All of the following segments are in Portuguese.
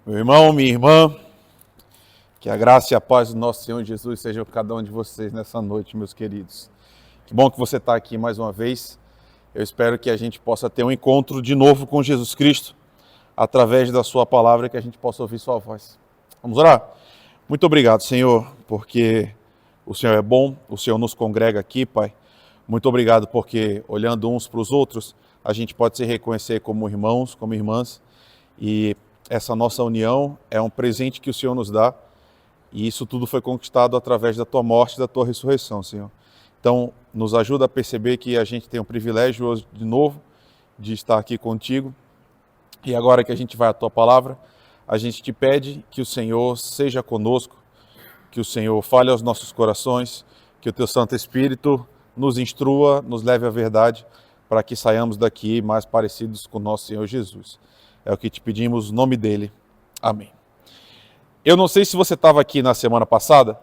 Meu irmão, minha irmã, que a graça e a paz do nosso Senhor Jesus sejam com cada um de vocês nessa noite, meus queridos. Que bom que você está aqui mais uma vez. Eu espero que a gente possa ter um encontro de novo com Jesus Cristo, através da sua palavra, e que a gente possa ouvir sua voz. Vamos orar? Muito obrigado, Senhor, porque o Senhor é bom, o Senhor nos congrega aqui, Pai. Muito obrigado porque, olhando uns para os outros, a gente pode se reconhecer como irmãos, como irmãs, e essa nossa união é um presente que o Senhor nos dá, e isso tudo foi conquistado através da Tua morte e da Tua ressurreição, Senhor. Então, nos ajuda a perceber que a gente tem o privilégio hoje, de novo, de estar aqui contigo, e agora que a gente vai à Tua palavra, a gente te pede que o Senhor seja conosco, que o Senhor fale aos nossos corações, que o Teu Santo Espírito nos instrua, nos leve à verdade, para que saiamos daqui mais parecidos com o nosso Senhor Jesus. É o que te pedimos, no nome dele. Amém. Eu não sei se você estava aqui na semana passada,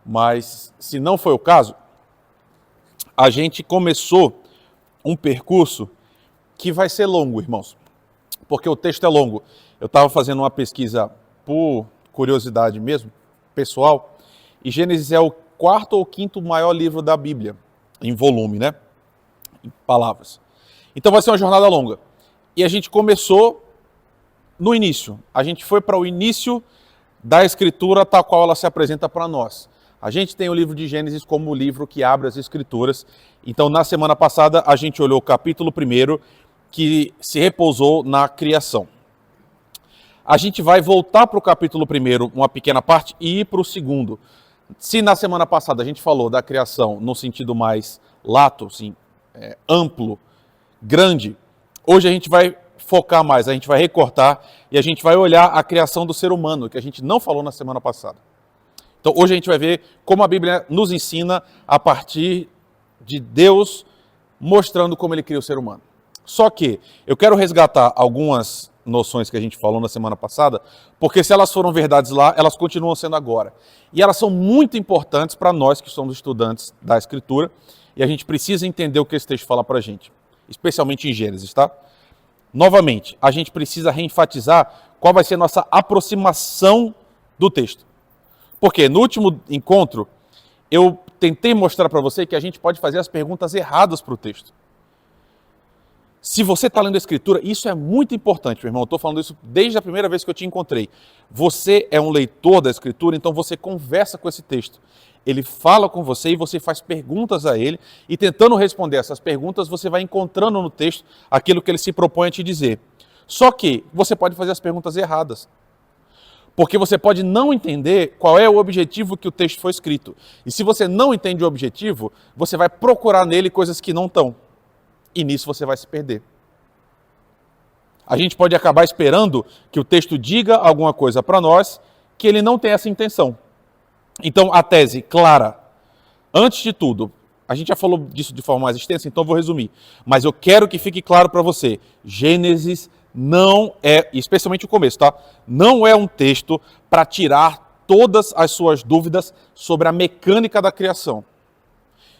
mas se não foi o caso, a gente começou um percurso que vai ser longo, irmãos, porque o texto é longo. Eu estava fazendo uma pesquisa por curiosidade mesmo, pessoal, e Gênesis é o quarto ou quinto maior livro da Bíblia, em volume, né? Em palavras. Então vai ser uma jornada longa. E a gente começou no início. A gente foi para o início da Escritura tal qual ela se apresenta para nós. A gente tem o livro de Gênesis como o livro que abre as Escrituras. Então, na semana passada, a gente olhou o capítulo 1, que se repousou na criação. A gente vai voltar para o capítulo 1, uma pequena parte, e ir para o segundo. Se na semana passada a gente falou da criação no sentido mais lato, assim, amplo, grande, hoje a gente vai focar mais, a gente vai recortar e a gente vai olhar a criação do ser humano, que a gente não falou na semana passada. Então hoje a gente vai ver como a Bíblia nos ensina a partir de Deus mostrando como ele cria o ser humano. Só que eu quero resgatar algumas noções que a gente falou na semana passada, porque se elas foram verdades lá, elas continuam sendo agora. E elas são muito importantes para nós que somos estudantes da Escritura, e a gente precisa entender o que esse texto fala para a gente, especialmente em Gênesis, tá? Novamente, a gente precisa reenfatizar qual vai ser a nossa aproximação do texto. Porque no último encontro, eu tentei mostrar para você que a gente pode fazer as perguntas erradas para o texto. Se você está lendo a Escritura, isso é muito importante, meu irmão. Eu estou falando isso desde a primeira vez que eu te encontrei. Você é um leitor da Escritura, então você conversa com esse texto. Ele fala com você e você faz perguntas a ele, e tentando responder essas perguntas, você vai encontrando no texto aquilo que ele se propõe a te dizer. Só que você pode fazer as perguntas erradas, porque você pode não entender qual é o objetivo que o texto foi escrito. E se você não entende o objetivo, você vai procurar nele coisas que não estão. E nisso você vai se perder. A gente pode acabar esperando que o texto diga alguma coisa para nós que ele não tem essa intenção. Então, a tese clara, antes de tudo, a gente já falou disso de forma mais extensa, então eu vou resumir. Mas eu quero que fique claro para você, Gênesis não é, especialmente o começo, tá? Não é um texto para tirar todas as suas dúvidas sobre a mecânica da criação.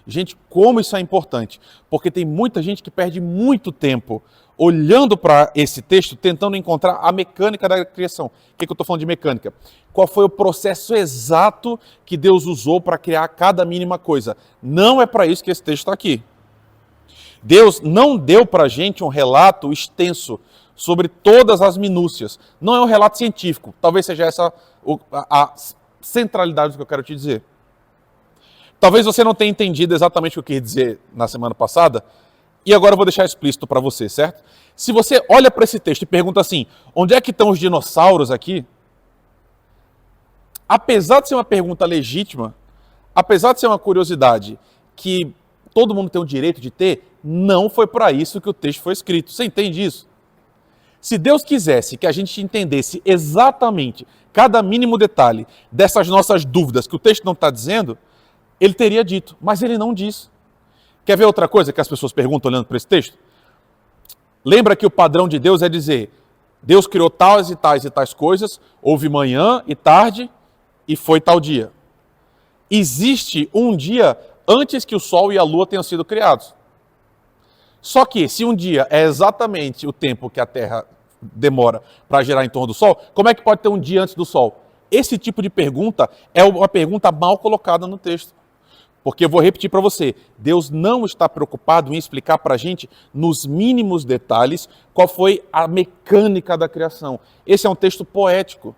Gente, como isso é importante, porque tem muita gente que perde muito tempo olhando para esse texto, tentando encontrar a mecânica da criação. O que eu estou falando de mecânica? Qual foi o processo exato que Deus usou para criar cada mínima coisa? Não é para isso que esse texto está aqui. Deus não deu para a gente um relato extenso sobre todas as minúcias. Não é um relato científico. Talvez seja essa a centralidade do que eu quero te dizer. Talvez você não tenha entendido exatamente o que eu quis dizer na semana passada, e agora eu vou deixar explícito para você, certo? Se você olha para esse texto e pergunta assim, onde é que estão os dinossauros aqui? Apesar de ser uma pergunta legítima, apesar de ser uma curiosidade que todo mundo tem o direito de ter, não foi para isso que o texto foi escrito. Você entende isso? Se Deus quisesse que a gente entendesse exatamente cada mínimo detalhe dessas nossas dúvidas que o texto não está dizendo, ele teria dito, mas ele não diz. Quer ver outra coisa que as pessoas perguntam olhando para esse texto? Lembra que o padrão de Deus é dizer, Deus criou tais e tais e tais coisas, houve manhã e tarde e foi tal dia. Existe um dia antes que o Sol e a Lua tenham sido criados. Só que se um dia é exatamente o tempo que a Terra demora para girar em torno do Sol? Como é que pode ter um dia antes do Sol? Esse tipo de pergunta é uma pergunta mal colocada no texto. Porque eu vou repetir para você, Deus não está preocupado em explicar para a gente, nos mínimos detalhes, qual foi a mecânica da criação. Esse é um texto poético.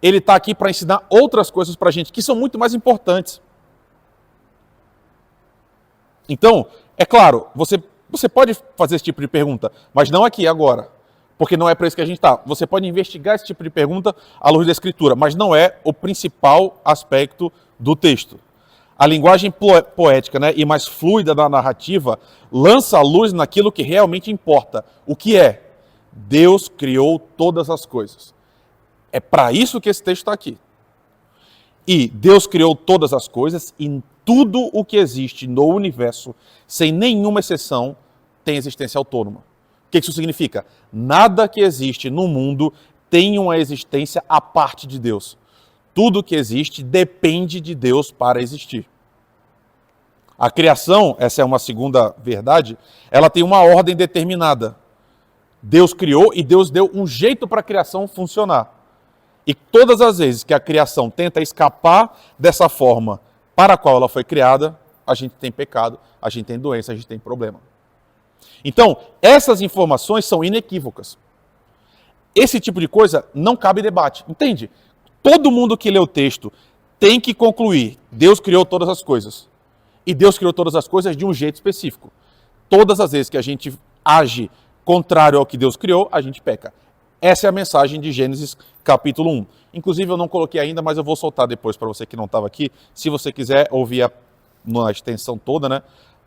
Ele está aqui para ensinar outras coisas para a gente, que são muito mais importantes. Então, é claro, você pode fazer esse tipo de pergunta, mas não aqui, agora. Porque não é para isso que a gente está. Você pode investigar esse tipo de pergunta à luz da Escritura, mas não é o principal aspecto do texto. A linguagem poética, né, e mais fluida da narrativa lança a luz naquilo que realmente importa. O que é? Deus criou todas as coisas. É para isso que esse texto está aqui. E Deus criou todas as coisas e tudo o que existe no universo, sem nenhuma exceção, tem existência autônoma. O que isso significa? Nada que existe no mundo tem uma existência à parte de Deus. Tudo que existe depende de Deus para existir. A criação, essa é uma segunda verdade, ela tem uma ordem determinada. Deus criou e Deus deu um jeito para a criação funcionar. E todas as vezes que a criação tenta escapar dessa forma para a qual ela foi criada, a gente tem pecado, a gente tem doença, a gente tem problema. Então, essas informações são inequívocas. Esse tipo de coisa não cabe debate, entende? Todo mundo que lê o texto tem que concluir, Deus criou todas as coisas. E Deus criou todas as coisas de um jeito específico. Todas as vezes que a gente age contrário ao que Deus criou, a gente peca. Essa é a mensagem de Gênesis capítulo 1. Inclusive eu não coloquei ainda, mas eu vou soltar depois para você que não estava aqui. Se você quiser ouvir na extensão toda, né?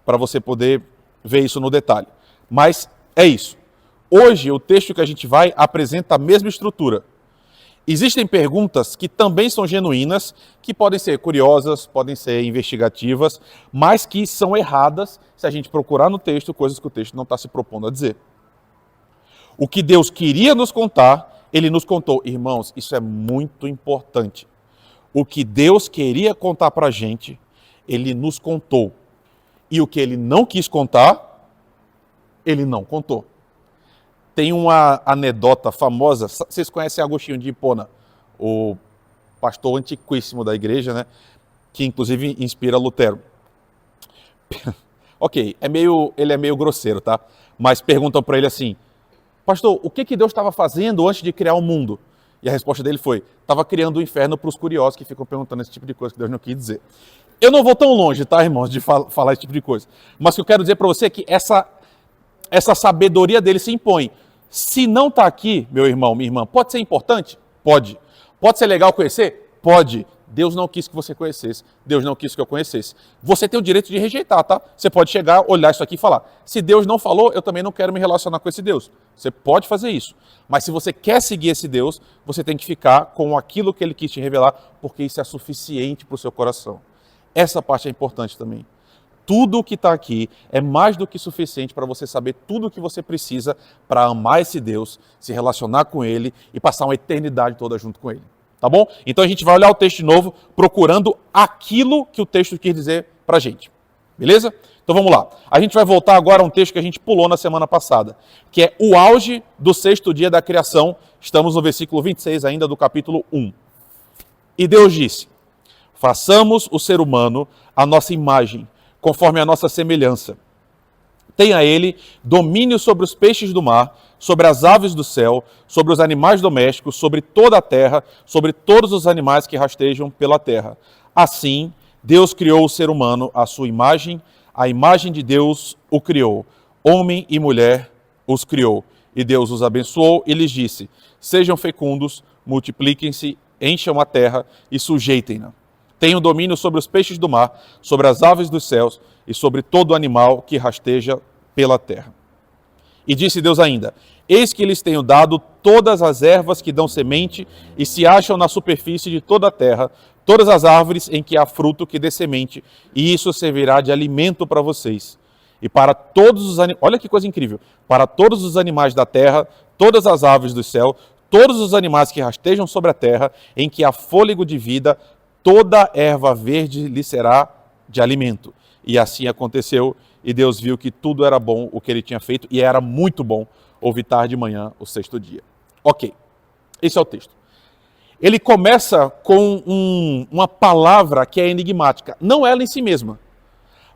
Para você poder ver isso no detalhe. Mas é isso. Hoje o texto que a gente vai apresenta a mesma estrutura. Existem perguntas que também são genuínas, que podem ser curiosas, podem ser investigativas, mas que são erradas se a gente procurar no texto coisas que o texto não está se propondo a dizer. O que Deus queria nos contar, Ele nos contou. Irmãos, isso é muito importante. O que Deus queria contar para a gente, Ele nos contou. E o que Ele não quis contar, Ele não contou. Tem uma anedota famosa, vocês conhecem Agostinho de Hipona, o pastor antiquíssimo da igreja, né? Que inclusive inspira Lutero. Ok, ele é meio grosseiro, tá? Mas perguntam para ele assim, pastor, o que Deus estava fazendo antes de criar o mundo? E a resposta dele foi, estava criando o inferno para os curiosos que ficam perguntando esse tipo de coisa que Deus não quis dizer. Eu não vou tão longe, tá, irmãos, de falar esse tipo de coisa. Mas o que eu quero dizer para você é que essa sabedoria dele se impõe. Se não está aqui, meu irmão, minha irmã, pode ser importante? Pode. Pode ser legal conhecer? Pode. Deus não quis que você conhecesse. Deus não quis que eu conhecesse. Você tem o direito de rejeitar, tá? Você pode chegar, olhar isso aqui e falar, se Deus não falou, eu também não quero me relacionar com esse Deus. Você pode fazer isso. Mas se você quer seguir esse Deus, você tem que ficar com aquilo que Ele quis te revelar, porque isso é suficiente para o seu coração. Essa parte é importante também. Tudo o que está aqui é mais do que suficiente para você saber tudo o que você precisa para amar esse Deus, se relacionar com Ele e passar uma eternidade toda junto com Ele. Tá bom? Então a gente vai olhar o texto de novo, procurando aquilo que o texto quis dizer para a gente. Beleza? Então vamos lá. A gente vai voltar agora a um texto que a gente pulou na semana passada, que é o auge do sexto dia da criação. Estamos no versículo 26 ainda do capítulo 1. E Deus disse, façamos o ser humano à nossa imagem, conforme a nossa semelhança. Tenha ele domínio sobre os peixes do mar, sobre as aves do céu, sobre os animais domésticos, sobre toda a terra, sobre todos os animais que rastejam pela terra. Assim, Deus criou o ser humano à sua imagem, a imagem de Deus o criou. Homem e mulher os criou. E Deus os abençoou e lhes disse, sejam fecundos, multipliquem-se, encham a terra e sujeitem-na. Tenham domínio sobre os peixes do mar, sobre as aves dos céus e sobre todo animal que rasteja pela terra. E disse Deus ainda, eis que lhes tenho dado todas as ervas que dão semente e se acham na superfície de toda a terra, todas as árvores em que há fruto que dê semente, e isso servirá de alimento para vocês. E para todos os animais, olha que coisa incrível, para todos os animais da terra, todas as aves do céu, todos os animais que rastejam sobre a terra, em que há fôlego de vida, toda erva verde lhe será de alimento. E assim aconteceu, e Deus viu que tudo era bom o que ele tinha feito, e era muito bom. Houve tarde de manhã, o sexto dia. Ok, esse é o texto. Ele começa com uma palavra que é enigmática. Não ela em si mesma,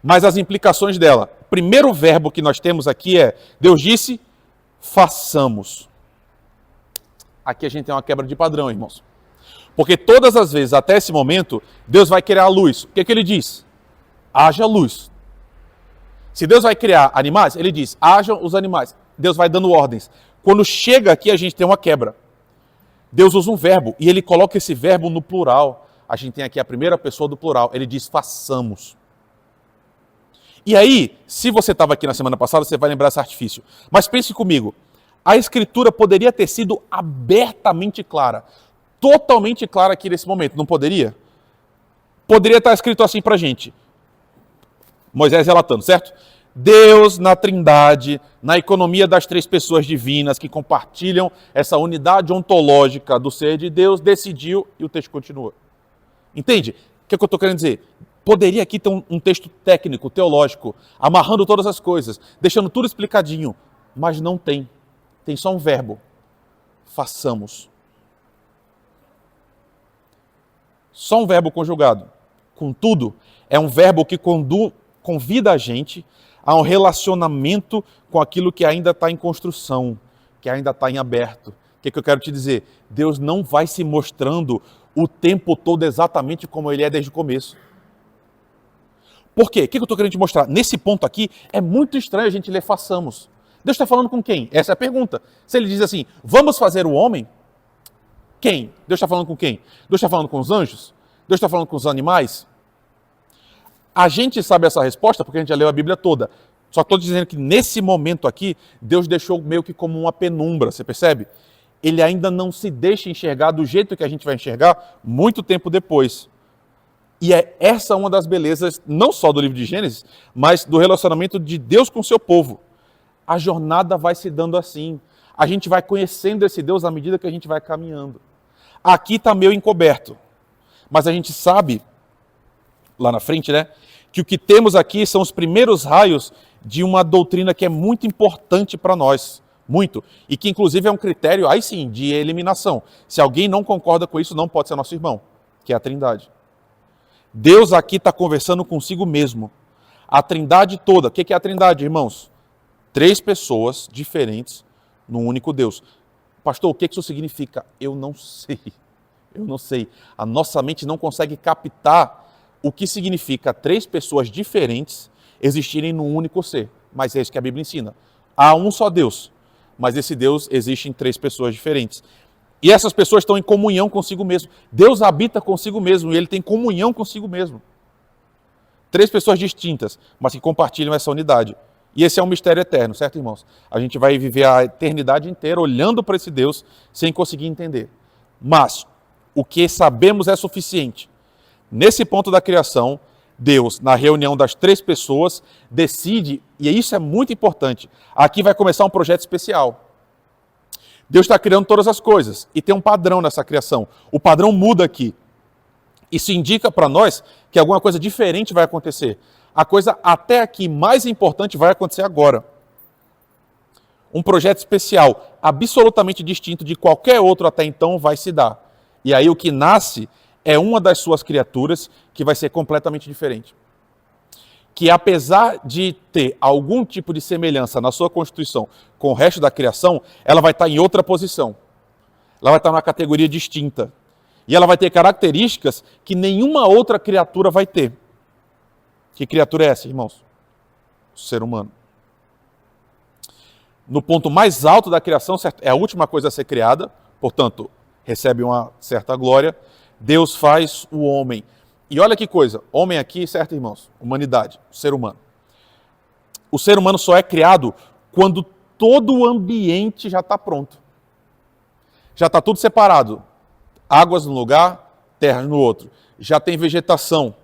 mas as implicações dela. O primeiro verbo que nós temos aqui é, Deus disse, façamos. Aqui a gente tem uma quebra de padrão, irmãos. Porque todas as vezes, até esse momento, Deus vai criar a luz. O que é que ele diz? Haja luz. Se Deus vai criar animais, ele diz, hajam os animais. Deus vai dando ordens. Quando chega aqui, a gente tem uma quebra. Deus usa um verbo e ele coloca esse verbo no plural. A gente tem aqui a primeira pessoa do plural. Ele diz, façamos. E aí, se você estava aqui na semana passada, você vai lembrar esse artifício. Mas pense comigo, a Escritura poderia ter sido abertamente clara, totalmente clara aqui nesse momento, não poderia? Poderia estar escrito assim para a gente. Moisés relatando, certo? Deus na Trindade, na economia das três pessoas divinas que compartilham essa unidade ontológica do ser de Deus, decidiu e o texto continua. Entende? O que eu estou querendo dizer? Poderia aqui ter um texto técnico, teológico, amarrando todas as coisas, deixando tudo explicadinho, mas não tem. Tem só um verbo. Façamos. Só um verbo conjugado. Contudo, é um verbo que convida a gente a um relacionamento com aquilo que ainda está em construção, que ainda está em aberto. O que eu quero te dizer? Deus não vai se mostrando o tempo todo exatamente como Ele é desde o começo. Por quê? O que eu estou querendo te mostrar? Nesse ponto aqui, é muito estranho a gente ler façamos. Deus está falando com quem? Essa é a pergunta. Se Ele diz assim, vamos fazer o homem, quem? Deus está falando com quem? Deus está falando com os anjos? Deus está falando com os animais? A gente sabe essa resposta porque a gente já leu a Bíblia toda. Só estou dizendo que nesse momento aqui, Deus deixou meio que como uma penumbra, você percebe? Ele ainda não se deixa enxergar do jeito que a gente vai enxergar muito tempo depois. E é essa uma das belezas, não só do livro de Gênesis, mas do relacionamento de Deus com o seu povo. A jornada vai se dando assim. A gente vai conhecendo esse Deus à medida que a gente vai caminhando. Aqui está meio encoberto. Mas a gente sabe, lá na frente, né, que o que temos aqui são os primeiros raios de uma doutrina que é muito importante para nós. Muito. E que inclusive é um critério, aí sim, de eliminação. Se alguém não concorda com isso, não pode ser nosso irmão, que é a Trindade. Deus aqui está conversando consigo mesmo. A Trindade toda. O que é a Trindade, irmãos? 3 pessoas diferentes num único Deus. Pastor, o que isso significa? Eu não sei. Eu não sei. A nossa mente não consegue captar o que significa 3 pessoas diferentes existirem num único ser. Mas é isso que a Bíblia ensina. Há um só Deus, mas esse Deus existe em 3 pessoas diferentes. E essas pessoas estão em comunhão consigo mesmo. Deus habita consigo mesmo e Ele tem comunhão consigo mesmo. 3 pessoas distintas, mas que compartilham essa unidade. E esse é um mistério eterno, certo, irmãos? A gente vai viver a eternidade inteira olhando para esse Deus sem conseguir entender. Mas o que sabemos é suficiente. Nesse ponto da criação, Deus, na reunião das 3 pessoas, decide, e isso é muito importante, aqui vai começar um projeto especial. Deus está criando todas as coisas e tem um padrão nessa criação. O padrão muda aqui. Isso indica para nós que alguma coisa diferente vai acontecer. A coisa até aqui mais importante vai acontecer agora. Um projeto especial, absolutamente distinto de qualquer outro até então, vai se dar. E aí o que nasce é uma das suas criaturas que vai ser completamente diferente. Que apesar de ter algum tipo de semelhança na sua constituição com o resto da criação, ela vai estar em outra posição. Ela vai estar numa categoria distinta. E ela vai ter características que nenhuma outra criatura vai ter. Que criatura é essa, irmãos? O ser humano. No ponto mais alto da criação, certo? É a última coisa a ser criada, portanto, recebe uma certa glória. Deus faz o homem. E olha que coisa, homem aqui, certo, irmãos? Humanidade, ser humano. O ser humano só é criado quando todo o ambiente já está pronto. Já está tudo separado. Águas num lugar, terra no outro. Já tem vegetação.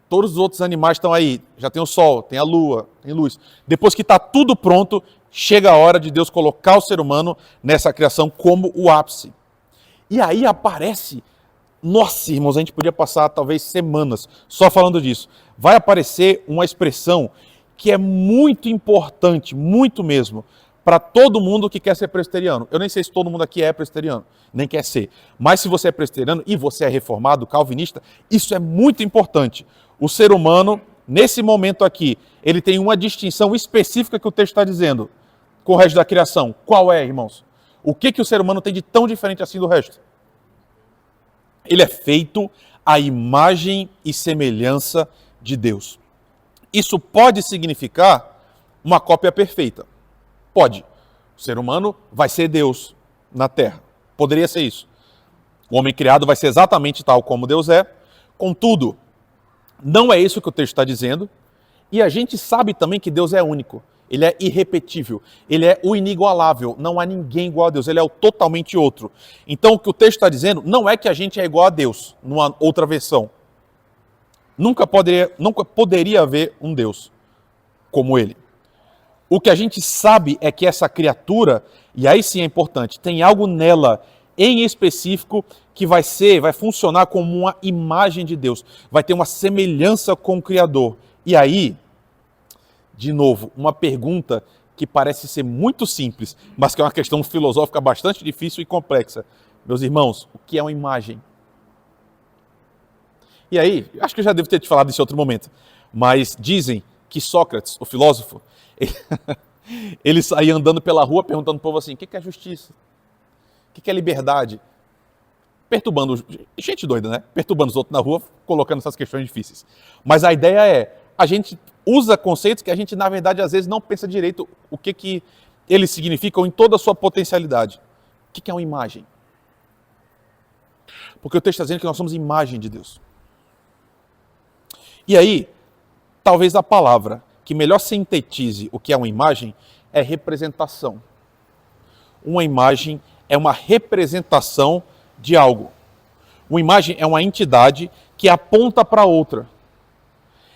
Todos os outros animais estão aí. Já tem o sol, tem a lua, tem luz. Depois que está tudo pronto, chega a hora de Deus colocar o ser humano nessa criação como o ápice. E aí aparece... Nossa, irmãos, a gente podia passar talvez semanas só falando disso. Vai aparecer uma expressão que é muito importante, muito mesmo, para todo mundo que quer ser presbiteriano. Eu nem sei se todo mundo aqui é presbiteriano, nem quer ser. Mas se você é presbiteriano e você é reformado, calvinista, isso é muito importante. O ser humano, nesse momento aqui, ele tem uma distinção específica que o texto está dizendo com o resto da criação. Qual é, irmãos? O que o ser humano tem de tão diferente assim do resto? Ele é feito à imagem e semelhança de Deus. Isso pode significar uma cópia perfeita. Pode. O ser humano vai ser Deus na Terra. Poderia ser isso. O homem criado vai ser exatamente tal como Deus é. Contudo, não é isso que o texto está dizendo. E a gente sabe também que Deus é único. Ele é irrepetível. Ele é o inigualável. Não há ninguém igual a Deus. Ele é o totalmente outro. Então, o que o texto está dizendo não é que a gente é igual a Deus, numa outra versão. Nunca poderia haver um Deus como ele. O que a gente sabe é que essa criatura, e aí sim é importante, tem algo nela em específico que vai funcionar como uma imagem de Deus. Vai ter uma semelhança com o Criador. E aí, de novo, uma pergunta que parece ser muito simples, mas que é uma questão filosófica bastante difícil e complexa. Meus irmãos, o que é uma imagem? E aí, acho que eu já devo ter te falado isso em outro momento, mas dizem que Sócrates, o filósofo, ele saía andando pela rua perguntando para o povo assim, o que é justiça? O que é liberdade? Perturbando, gente doida, né? Perturbando os outros na rua, colocando essas questões difíceis. Mas a ideia é, a gente usa conceitos que a gente, na verdade, às vezes não pensa direito o que eles significam em toda a sua potencialidade. O que é uma imagem? Porque o texto está dizendo que nós somos imagem de Deus. E aí, talvez a palavra que melhor sintetize o que é uma imagem é representação. Uma imagem é uma representação de algo. Uma imagem é uma entidade que aponta para outra.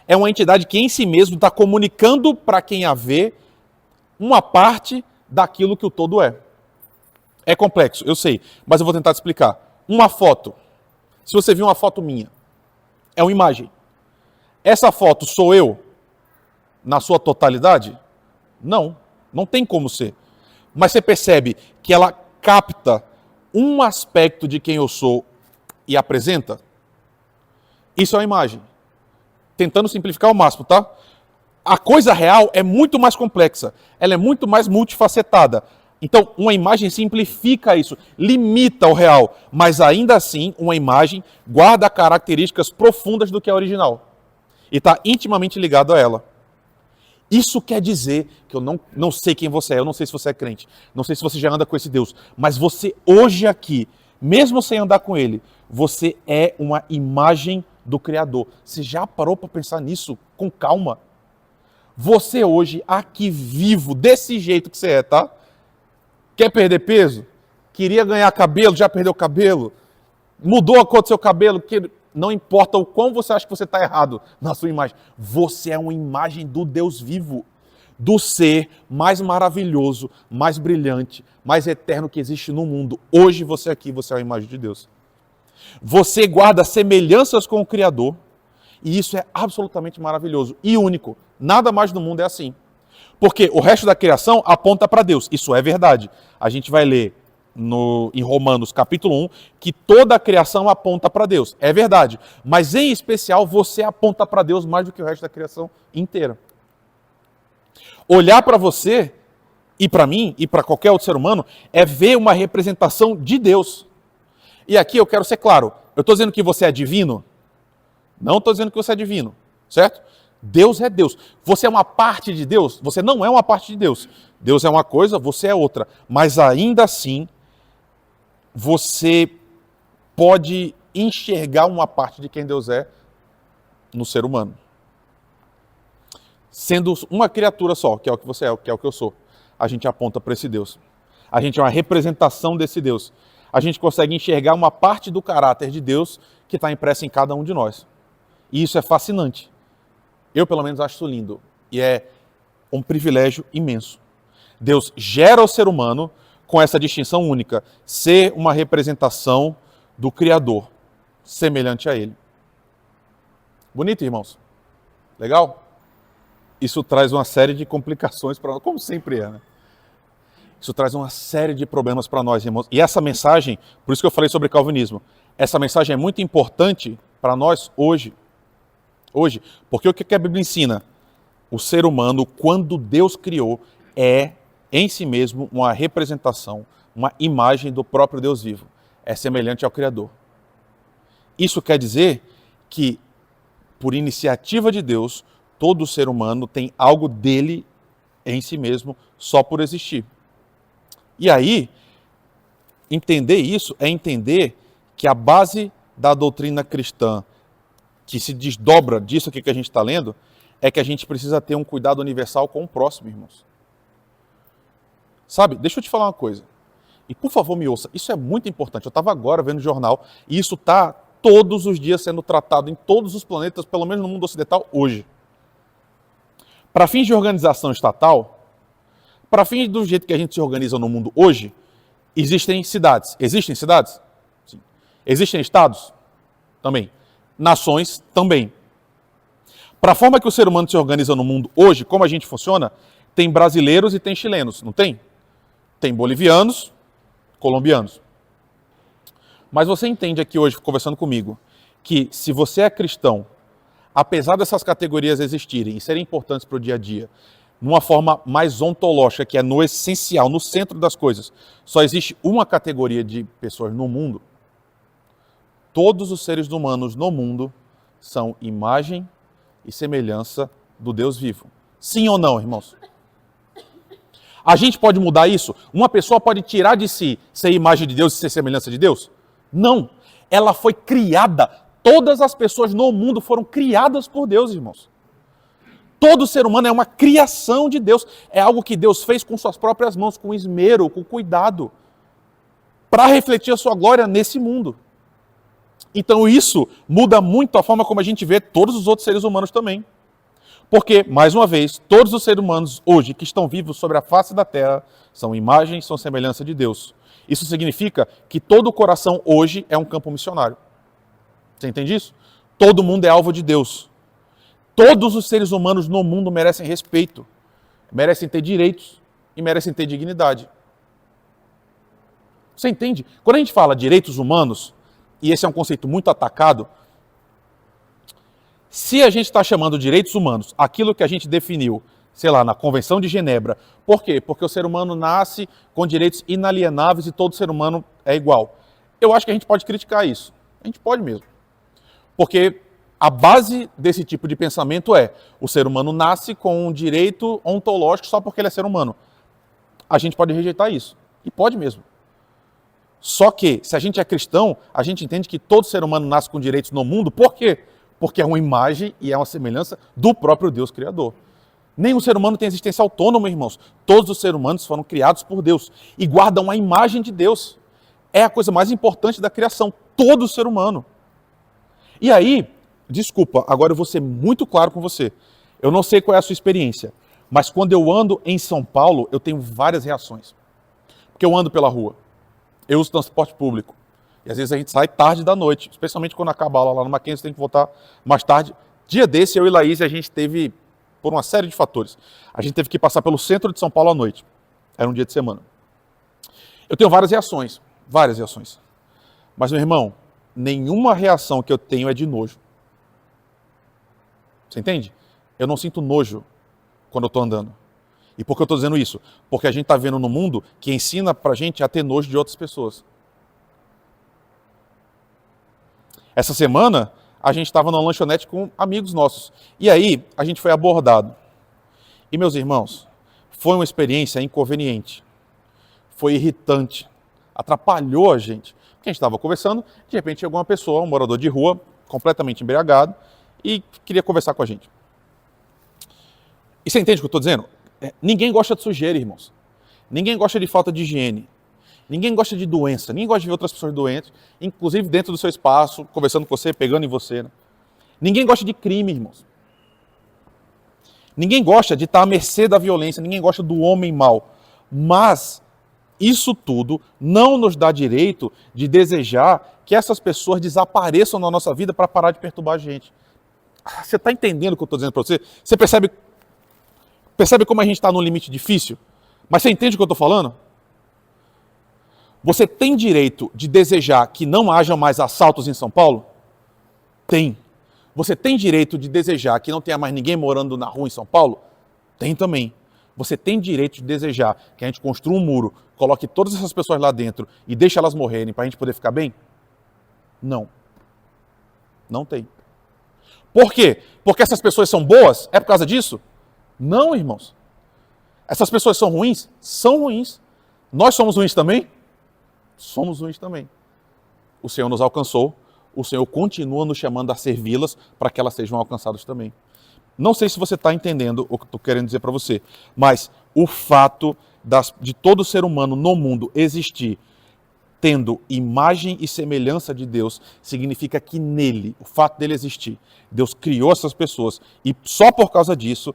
É uma entidade que em si mesmo está comunicando para quem a vê uma parte daquilo que o todo é. É complexo, eu sei, mas eu vou tentar te explicar. Uma foto. Se você viu uma foto minha, é uma imagem. Essa foto sou eu na sua totalidade? Não, não tem como ser. Mas você percebe que ela capta um aspecto de quem eu sou e apresenta? Isso é uma imagem. Tentando simplificar ao máximo, tá? A coisa real é muito mais complexa. Ela é muito mais multifacetada. Então, uma imagem simplifica isso, limita o real. Mas ainda assim, uma imagem guarda características profundas do que é original. E está intimamente ligado a ela. Isso quer dizer que eu não sei quem você é, eu não sei se você é crente, não sei se você já anda com esse Deus, mas você hoje aqui, mesmo sem andar com ele, você é uma imagem do Criador. Você já parou para pensar nisso com calma? Você hoje, aqui vivo, desse jeito que você é, tá? Quer perder peso? Queria ganhar cabelo, já perdeu cabelo? Mudou a cor do seu cabelo? Não importa o quão você acha que você está errado na sua imagem. Você é uma imagem do Deus vivo, do ser mais maravilhoso, mais brilhante, mais eterno que existe no mundo. Hoje você aqui, você é uma imagem de Deus. Você guarda semelhanças com o Criador e isso é absolutamente maravilhoso e único. Nada mais no mundo é assim. Porque o resto da criação aponta para Deus. Isso é verdade. A gente vai ler em Romanos capítulo 1, que toda a criação aponta para Deus. É verdade. Mas em especial você aponta para Deus mais do que o resto da criação inteira. Olhar para você e para mim e para qualquer outro ser humano é ver uma representação de Deus. E aqui eu quero ser claro. Eu estou dizendo que você é divino? Não estou dizendo que você é divino. Certo? Deus é Deus. Você é uma parte de Deus? Você não é uma parte de Deus. Deus é uma coisa, você é outra. Mas ainda assim, você pode enxergar uma parte de quem Deus é no ser humano. Sendo uma criatura só, que é o que você é, que é o que eu sou. A gente aponta para esse Deus. A gente é uma representação desse Deus. A gente consegue enxergar uma parte do caráter de Deus que está impressa em cada um de nós. E isso é fascinante. Eu, pelo menos, acho isso lindo. E é um privilégio imenso. Deus gera o ser humano com essa distinção única. Ser uma representação do Criador, semelhante a Ele. Bonito, irmãos? Legal? Isso traz uma série de complicações para nós, como sempre é, né? Isso traz uma série de problemas para nós, irmãos. E essa mensagem, por isso que eu falei sobre calvinismo, essa mensagem é muito importante para nós hoje. Hoje. Porque o que a Bíblia ensina? O ser humano, quando Deus criou, é em si mesmo uma representação, uma imagem do próprio Deus vivo. É semelhante ao Criador. Isso quer dizer que, por iniciativa de Deus, todo ser humano tem algo dele em si mesmo, só por existir. E aí, entender isso é entender que a base da doutrina cristã, que se desdobra disso aqui que a gente está lendo, é que a gente precisa ter um cuidado universal com o próximo, irmãos. Sabe, deixa eu te falar uma coisa. E por favor me ouça, isso é muito importante. Eu estava agora vendo o jornal e isso está todos os dias sendo tratado em todos os planetas, pelo menos no mundo ocidental, hoje. Para fins de organização estatal, para fins do jeito que a gente se organiza no mundo hoje, existem cidades. Existem cidades? Sim. Existem estados? Também. Nações? Também. Para a forma que o ser humano se organiza no mundo hoje, como a gente funciona, tem brasileiros e tem chilenos, não tem? Tem bolivianos, colombianos. Mas você entende aqui hoje, conversando comigo, que se você é cristão, apesar dessas categorias existirem e serem importantes para o dia a dia, numa forma mais ontológica, que é no essencial, no centro das coisas, só existe uma categoria de pessoas no mundo. Todos os seres humanos no mundo são imagem e semelhança do Deus vivo. Sim ou não, irmãos? A gente pode mudar isso? Uma pessoa pode tirar de si ser imagem de Deus e ser semelhança de Deus? Não. Ela foi criada. Todas as pessoas no mundo foram criadas por Deus, irmãos. Todo ser humano é uma criação de Deus. É algo que Deus fez com suas próprias mãos, com esmero, com cuidado, para refletir a sua glória nesse mundo. Então isso muda muito a forma como a gente vê todos os outros seres humanos também. Porque, mais uma vez, todos os seres humanos hoje que estão vivos sobre a face da terra são imagem, são semelhança de Deus. Isso significa que todo o coração hoje é um campo missionário. Você entende isso? Todo mundo é alvo de Deus. Todos os seres humanos no mundo merecem respeito, merecem ter direitos e merecem ter dignidade. Você entende? Quando a gente fala direitos humanos, e esse é um conceito muito atacado, se a gente está chamando de direitos humanos aquilo que a gente definiu, sei lá, na Convenção de Genebra, por quê? Porque o ser humano nasce com direitos inalienáveis e todo ser humano é igual. Eu acho que a gente pode criticar isso. A gente pode mesmo. Porque a base desse tipo de pensamento é o ser humano nasce com um direito ontológico só porque ele é ser humano. A gente pode rejeitar isso. E pode mesmo. Só que, se a gente é cristão, a gente entende que todo ser humano nasce com direitos no mundo. Por quê? Porque é uma imagem e é uma semelhança do próprio Deus Criador. Nenhum ser humano tem existência autônoma, irmãos. Todos os seres humanos foram criados por Deus e guardam a imagem de Deus. É a coisa mais importante da criação, todo ser humano. E aí, desculpa, agora eu vou ser muito claro com você. Eu não sei qual é a sua experiência, mas quando eu ando em São Paulo, eu tenho várias reações. Porque eu ando pela rua, eu uso transporte público. E às vezes a gente sai tarde da noite, especialmente quando acaba a aula lá no Mackenzie, tem que voltar mais tarde. Dia desse, eu e Laís, a gente teve, por uma série de fatores, a gente teve que passar pelo centro de São Paulo à noite. Era um dia de semana. Eu tenho várias reações. Mas, meu irmão, nenhuma reação que eu tenho é de nojo. Você entende? Eu não sinto nojo quando eu estou andando. E por que eu estou dizendo isso? Porque a gente está vendo no mundo que ensina pra gente a ter nojo de outras pessoas. Essa semana, a gente estava numa lanchonete com amigos nossos. E aí, a gente foi abordado. E, meus irmãos, foi uma experiência inconveniente. Foi irritante. Atrapalhou a gente. Porque a gente estava conversando, de repente chegou uma pessoa, um morador de rua, completamente embriagado, e queria conversar com a gente. E você entende o que eu estou dizendo? Ninguém gosta de sujeira, irmãos. Ninguém gosta de falta de higiene. Ninguém gosta de doença. Ninguém gosta de ver outras pessoas doentes, inclusive dentro do seu espaço, conversando com você, pegando em você. Né? Ninguém gosta de crime, irmãos. Ninguém gosta de estar à mercê da violência. Ninguém gosta do homem mau. Mas isso tudo não nos dá direito de desejar que essas pessoas desapareçam na nossa vida para parar de perturbar a gente. Você está entendendo o que eu estou dizendo para você? Você percebe como a gente está num limite difícil? Mas você entende o que eu estou falando? Você tem direito de desejar que não haja mais assaltos em São Paulo? Tem. Você tem direito de desejar que não tenha mais ninguém morando na rua em São Paulo? Tem também. Você tem direito de desejar que a gente construa um muro, coloque todas essas pessoas lá dentro e deixe elas morrerem para a gente poder ficar bem? Não. Não tem. Por quê? Porque essas pessoas são boas? É por causa disso? Não, irmãos. Essas pessoas são ruins? São ruins. Nós somos ruins também? Somos ruins também. O Senhor nos alcançou, o Senhor continua nos chamando a servi-las para que elas sejam alcançadas também. Não sei se você está entendendo o que eu estou querendo dizer para você, mas o fato de todo ser humano no mundo existir tendo imagem e semelhança de Deus, significa que nele, o fato dele existir, Deus criou essas pessoas e só por causa disso,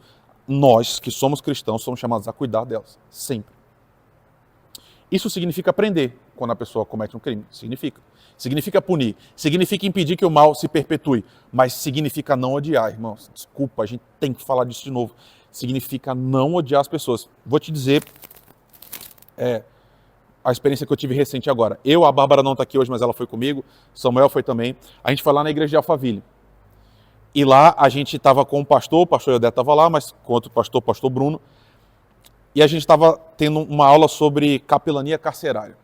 nós que somos cristãos somos chamados a cuidar delas, sempre. Isso significa prender quando a pessoa comete um crime, significa. Significa punir, significa impedir que o mal se perpetue, mas significa não odiar, irmãos. Desculpa, a gente tem que falar disso de novo. Significa não odiar as pessoas. Vou te dizer a experiência que eu tive recente agora. A Bárbara não está aqui hoje, mas ela foi comigo, Samuel foi também. A gente foi lá na igreja de Alphaville. E lá a gente estava com o pastor Iodé estava lá, mas com outro pastor, pastor Bruno. E a gente estava tendo uma aula sobre capelania carcerária.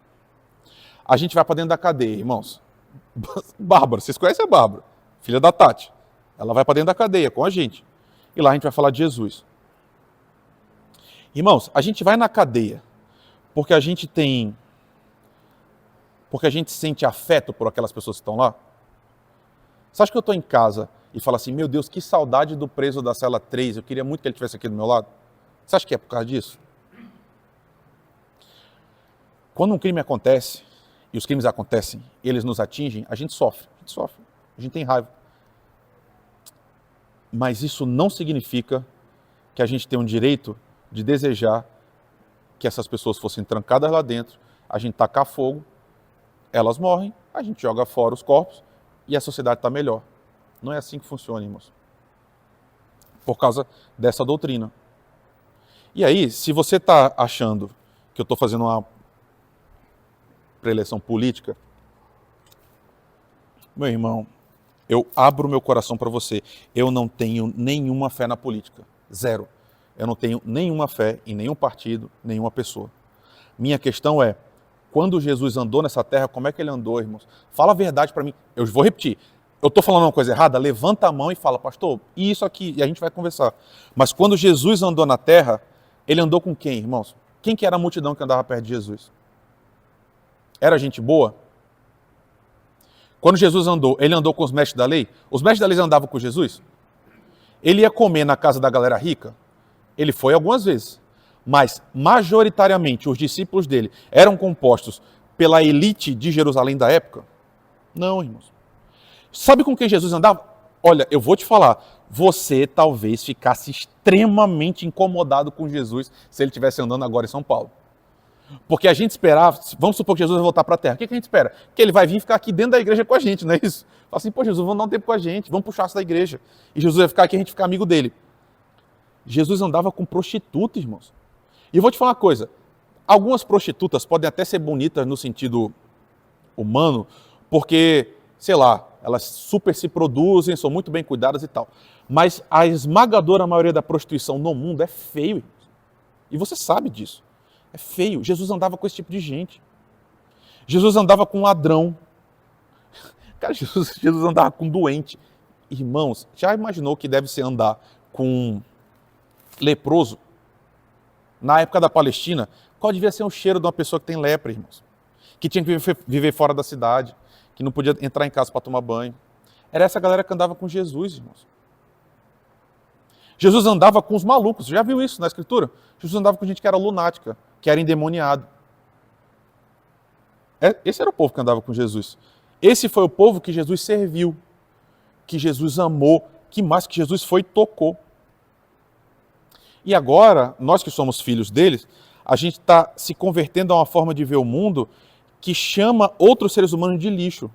A gente vai para dentro da cadeia, irmãos. Bárbara, vocês conhecem a Bárbara? Filha da Tati. Ela vai para dentro da cadeia com a gente. E lá a gente vai falar de Jesus. Irmãos, a gente vai na cadeia porque a gente sente afeto por aquelas pessoas que estão lá. Você acha que eu estou em casa e falo assim, meu Deus, que saudade do preso da cela 3, eu queria muito que ele estivesse aqui do meu lado? Você acha que é por causa disso? Quando um crime acontece, e os crimes acontecem, e eles nos atingem, a gente sofre, a gente tem raiva. Mas isso não significa que a gente tem um direito de desejar que essas pessoas fossem trancadas lá dentro, a gente tacar fogo, elas morrem, a gente joga fora os corpos e a sociedade está melhor. Não é assim que funciona, irmãos. Por causa dessa doutrina. E aí, se você está achando que eu estou fazendo uma preleção política, meu irmão, eu abro meu coração para você. Eu não tenho nenhuma fé na política. Zero. Eu não tenho nenhuma fé em nenhum partido, nenhuma pessoa. Minha questão é, quando Jesus andou nessa terra, como é que ele andou, irmãos? Fala a verdade para mim. Eu vou repetir. Eu estou falando uma coisa errada? Levanta a mão e fala, pastor, isso aqui, e a gente vai conversar. Mas quando Jesus andou na terra, ele andou com quem, irmãos? Quem que era a multidão que andava perto de Jesus? Era gente boa? Quando Jesus andou, ele andou com os mestres da lei? Os mestres da lei andavam com Jesus? Ele ia comer na casa da galera rica? Ele foi algumas vezes. Mas, majoritariamente, os discípulos dele eram compostos pela elite de Jerusalém da época? Não, irmãos. Sabe com quem Jesus andava? Olha, eu vou te falar, você talvez ficasse extremamente incomodado com Jesus se ele estivesse andando agora em São Paulo. Porque a gente esperava, vamos supor que Jesus vai voltar para a terra, o que a gente espera? Que ele vai vir ficar aqui dentro da igreja com a gente, não é isso? Fala assim, pô, Jesus, vamos dar um tempo com a gente, vamos puxar isso da igreja. E Jesus vai ficar aqui e a gente ficar amigo dele. Jesus andava com prostituta, irmãos. E eu vou te falar uma coisa, algumas prostitutas podem até ser bonitas no sentido humano, porque, sei lá, elas super se produzem, são muito bem cuidadas e tal. Mas a esmagadora maioria da prostituição no mundo é feio, irmãos. E você sabe disso. É feio. Jesus andava com esse tipo de gente. Jesus andava com ladrão. Cara, Jesus andava com doente. Irmãos, já imaginou que deve ser andar com leproso? Na época da Palestina, qual devia ser o cheiro de uma pessoa que tem lepra, irmãos? Que tinha que viver fora da cidade, que não podia entrar em casa para tomar banho. Era essa galera que andava com Jesus, irmãos. Jesus andava com os malucos. Já viu isso na Escritura? Jesus andava com gente que era lunática, que era endemoniado. Esse era o povo que andava com Jesus. Esse foi o povo que Jesus serviu, que Jesus amou, que mais que Jesus foi e tocou. E agora, nós que somos filhos deles, a gente está se convertendo a uma forma de ver o mundo que chama outros seres humanos de lixo.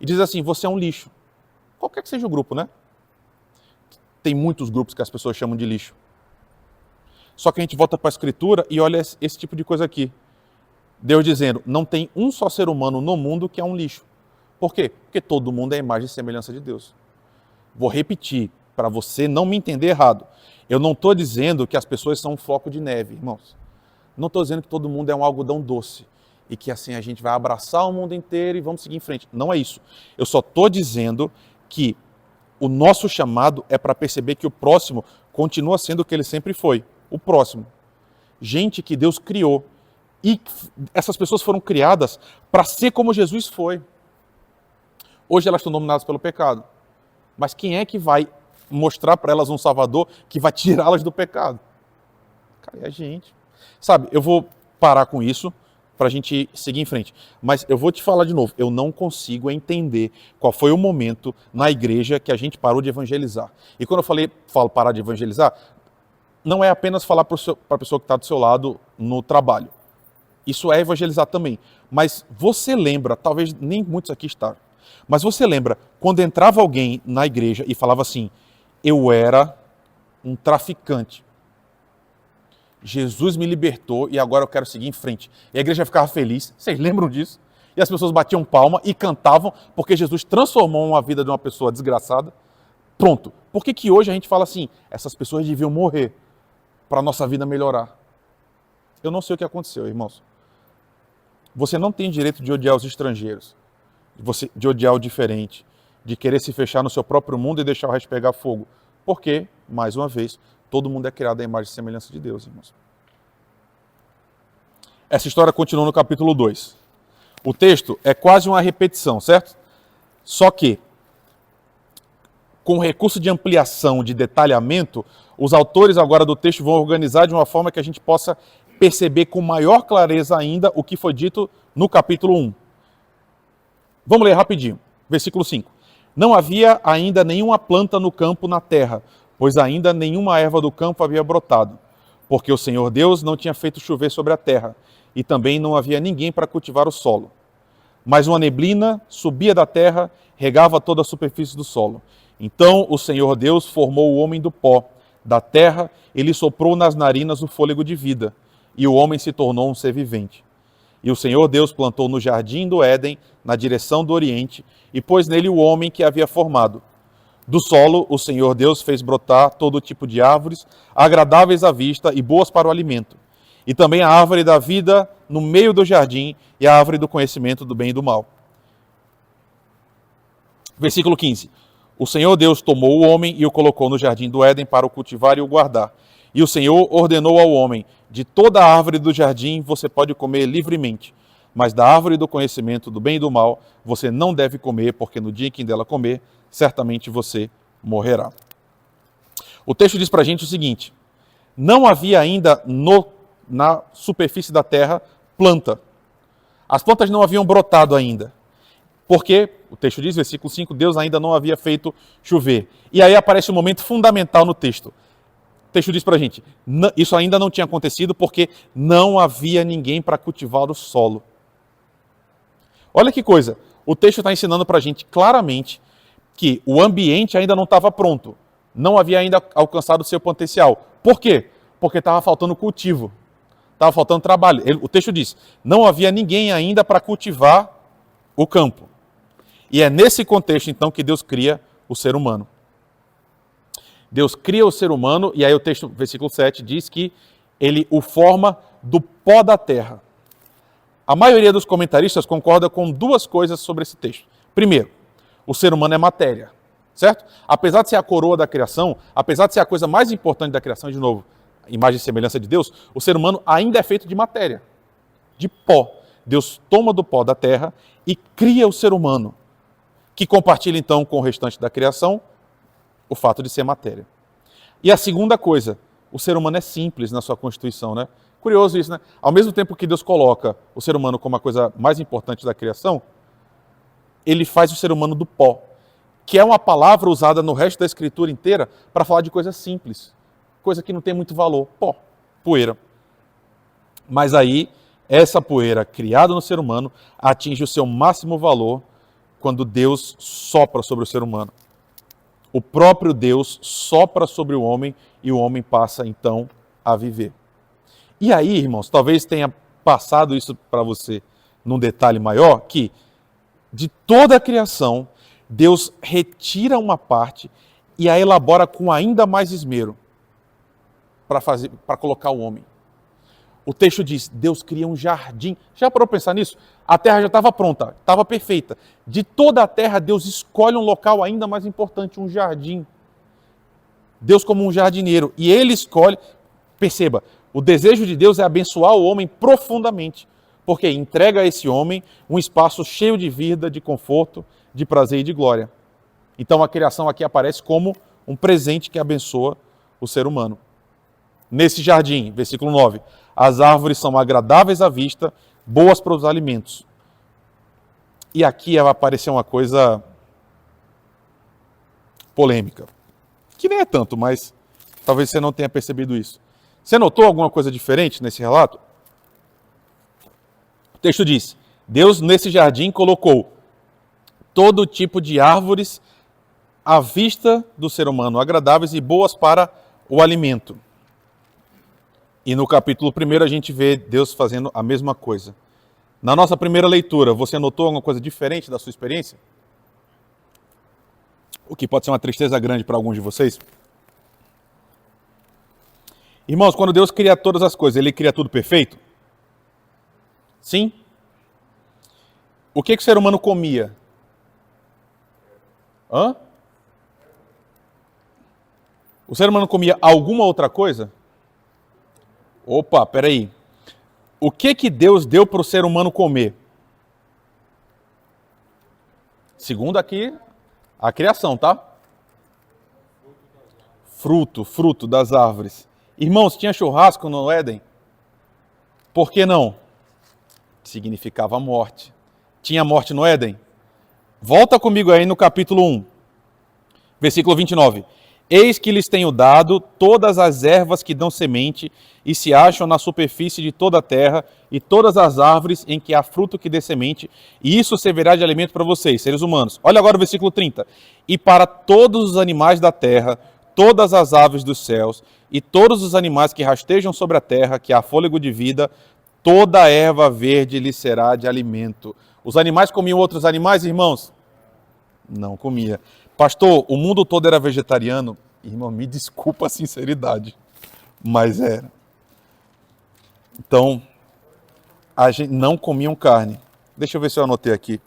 E diz assim, você é um lixo. Qualquer que seja o grupo, né? Tem muitos grupos que as pessoas chamam de lixo. Só que a gente volta para a Escritura e olha esse tipo de coisa aqui. Deus dizendo, não tem um só ser humano no mundo que é um lixo. Por quê? Porque todo mundo é a imagem e semelhança de Deus. Vou repetir, para você não me entender errado. Eu não estou dizendo que as pessoas são um floco de neve, irmãos. Não estou dizendo que todo mundo é um algodão doce e que assim a gente vai abraçar o mundo inteiro e vamos seguir em frente. Não é isso. Eu só estou dizendo que o nosso chamado é para perceber que o próximo continua sendo o que ele sempre foi, o próximo. Gente que Deus criou. E essas pessoas foram criadas para ser como Jesus foi. Hoje elas estão dominadas pelo pecado. Mas quem é que vai mostrar para elas um Salvador que vai tirá-las do pecado? Cara, é a gente. Sabe, eu vou parar com isso para a gente seguir em frente. Mas eu vou te falar de novo, eu não consigo entender qual foi o momento na igreja que a gente parou de evangelizar. E quando eu falo parar de evangelizar, não é apenas falar para a pessoa que está do seu lado no trabalho. Isso é evangelizar também. Mas você lembra, talvez nem muitos aqui estão, mas você lembra quando entrava alguém na igreja e falava assim, eu era um traficante. Jesus me libertou e agora eu quero seguir em frente. E a igreja ficava feliz. Vocês lembram disso? E as pessoas batiam palma e cantavam porque Jesus transformou uma vida de uma pessoa desgraçada. Pronto. Por que hoje a gente fala assim, essas pessoas deviam morrer para a nossa vida melhorar? Eu não sei o que aconteceu, irmãos. Você não tem direito de odiar os estrangeiros, de odiar o diferente, de querer se fechar no seu próprio mundo e deixar o resto pegar fogo. Porque, mais uma vez, todo mundo é criado à imagem e semelhança de Deus, irmãos. Essa história continua no capítulo 2. O texto é quase uma repetição, certo? Só que, com recurso de ampliação, de detalhamento, os autores agora do texto vão organizar de uma forma que a gente possa perceber com maior clareza ainda o que foi dito no capítulo 1. Vamos ler rapidinho. Versículo 5. Não havia ainda nenhuma planta no campo na terra, pois ainda nenhuma erva do campo havia brotado, porque o Senhor Deus não tinha feito chover sobre a terra, e também não havia ninguém para cultivar o solo. Mas uma neblina subia da terra, regava toda a superfície do solo. Então o Senhor Deus formou o homem do pó, da terra, e lhe soprou nas narinas o fôlego de vida, e o homem se tornou um ser vivente. E o Senhor Deus plantou no jardim do Éden, na direção do Oriente, e pôs nele o homem que havia formado. Do solo, o Senhor Deus fez brotar todo tipo de árvores, agradáveis à vista e boas para o alimento. E também a árvore da vida no meio do jardim e a árvore do conhecimento do bem e do mal. Versículo 15. O Senhor Deus tomou o homem e o colocou no jardim do Éden para o cultivar e o guardar. E o Senhor ordenou ao homem, de toda a árvore do jardim você pode comer livremente, mas da árvore do conhecimento do bem e do mal você não deve comer, porque no dia em que dela comer, certamente você morrerá. O texto diz para a gente o seguinte, não havia ainda na superfície da terra planta. As plantas não haviam brotado ainda. Porque, o texto diz, versículo 5, Deus ainda não havia feito chover. E aí aparece um momento fundamental no texto. O texto diz para a gente, isso ainda não tinha acontecido porque não havia ninguém para cultivar o solo. Olha que coisa, o texto está ensinando para a gente claramente que o ambiente ainda não estava pronto, não havia ainda alcançado o seu potencial. Por quê? Porque estava faltando cultivo, estava faltando trabalho. O texto diz, não havia ninguém ainda para cultivar o campo. E é nesse contexto, então, que Deus cria o ser humano. Deus cria o ser humano, e aí o texto, versículo 7, diz que ele o forma do pó da terra. A maioria dos comentaristas concorda com duas coisas sobre esse texto. Primeiro, o ser humano é matéria, certo? Apesar de ser a coroa da criação, apesar de ser a coisa mais importante da criação, de novo, imagem e semelhança de Deus, o ser humano ainda é feito de matéria, de pó. Deus toma do pó da terra e cria o ser humano, que compartilha então com o restante da criação o fato de ser matéria. E a segunda coisa, o ser humano é simples na sua constituição, né? Curioso isso, né? Ao mesmo tempo que Deus coloca o ser humano como a coisa mais importante da criação, ele faz o ser humano do pó, que é uma palavra usada no resto da escritura inteira para falar de coisas simples, coisa que não tem muito valor, pó, poeira. Mas aí, essa poeira criada no ser humano atinge o seu máximo valor quando Deus sopra sobre o ser humano. O próprio Deus sopra sobre o homem e o homem passa então a viver. E aí, irmãos, talvez tenha passado isso para você num detalhe maior, que de toda a criação, Deus retira uma parte e a elabora com ainda mais esmero para colocar o homem. O texto diz, Deus cria um jardim. Já parou para pensar nisso? A terra já estava pronta, estava perfeita. De toda a terra, Deus escolhe um local ainda mais importante, um jardim. Deus como um jardineiro. E ele escolhe, perceba, o desejo de Deus é abençoar o homem profundamente. Porque entrega a esse homem um espaço cheio de vida, de conforto, de prazer e de glória. Então a criação aqui aparece como um presente que abençoa o ser humano. Nesse jardim, versículo 9, as árvores são agradáveis à vista, boas para os alimentos. E aqui vai aparecer uma coisa polêmica, que nem é tanto, mas talvez você não tenha percebido isso. Você notou alguma coisa diferente nesse relato? O texto diz, Deus nesse jardim colocou todo tipo de árvores à vista do ser humano, agradáveis e boas para o alimento. E no capítulo 1 a gente vê Deus fazendo a mesma coisa. Na nossa primeira leitura, você notou alguma coisa diferente da sua experiência? O que pode ser uma tristeza grande para alguns de vocês? Irmãos, quando Deus cria todas as coisas, Ele cria tudo perfeito? Sim? O que o ser humano comia? Hã? O ser humano comia alguma outra coisa? Opa, peraí. O que Deus deu para o ser humano comer? Segundo aqui, a criação, tá? Fruto das árvores. Irmãos, tinha churrasco no Éden? Por que não? Significava morte. Tinha morte no Éden? Volta comigo aí no capítulo 1, versículo 29. Eis que lhes tenho dado todas as ervas que dão semente e se acham na superfície de toda a terra e todas as árvores em que há fruto que dê semente, e isso servirá de alimento para vocês, seres humanos. Olha agora o versículo 30. E para todos os animais da terra, todas as aves dos céus e todos os animais que rastejam sobre a terra, que há fôlego de vida, toda erva verde lhes será de alimento. Os animais comiam outros animais, irmãos? Não comia. Pastor, o mundo todo era vegetariano? Irmão, me desculpa a sinceridade, mas era. Então, a gente não comiam carne. Deixa eu ver se eu anotei aqui.